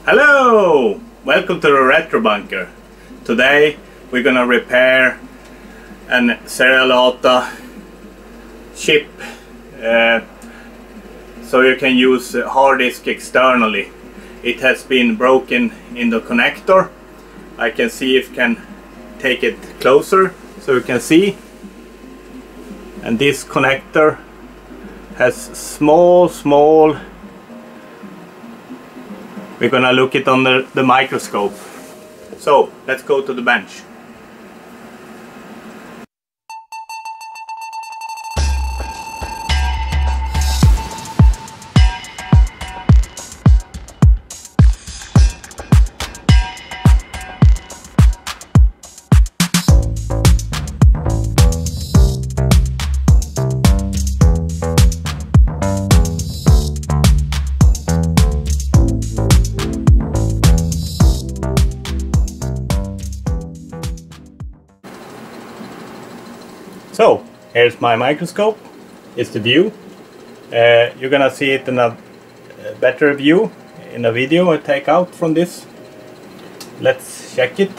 Hello! Welcome to the Retro Bunker. Today we're gonna repair an SATA chip so you can use hard disk externally. It has been broken in the connector. I can see if I can take it closer so you can see. And this connector has small we're gonna look it under the microscope. So let's go to the bench. So here's my microscope. It's the view. You're gonna see it in a better view in a video I take out from this. Let's check it.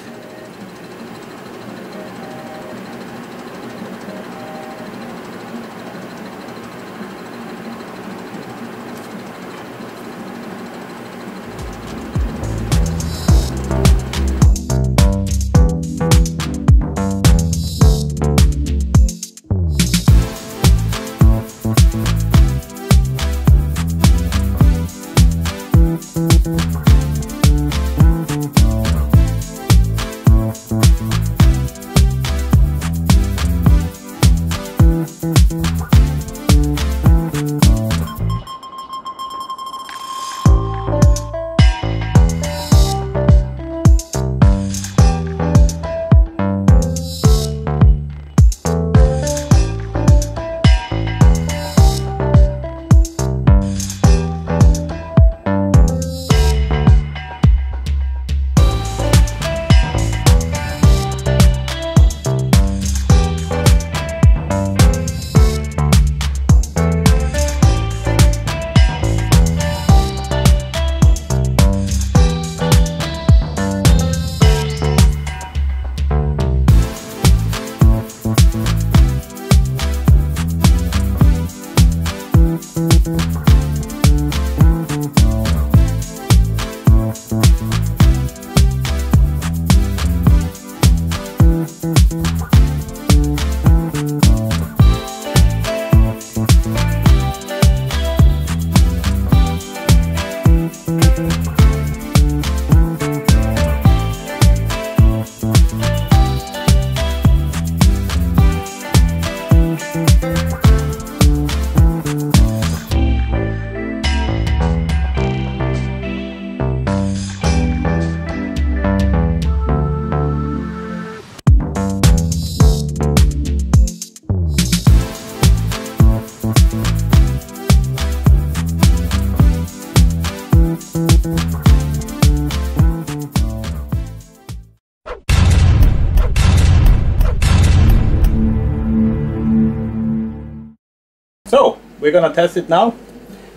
So we're gonna test it now,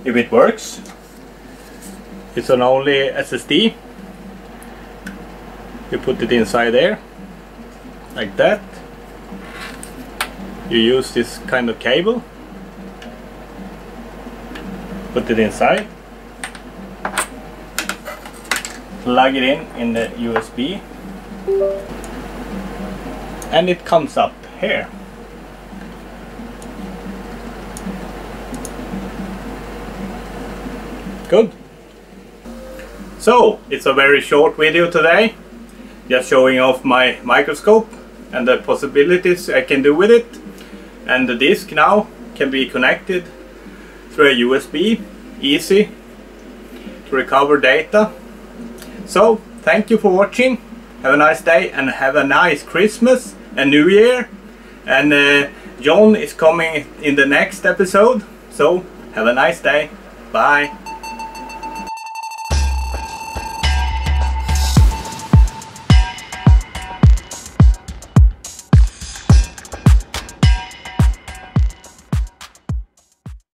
if it works. It's on only SSD. You put it inside there, like that. You use this kind of cable. Put it inside. Plug it in the USB. And it comes up here. Good. So it's a very short video today, just showing off my microscope and the possibilities I can do with it. And the disk now can be connected through a USB, easy to recover data. So thank you for watching. Have a nice day and have a nice Christmas and New Year. And John is coming in the next episode. So have a nice day. Bye.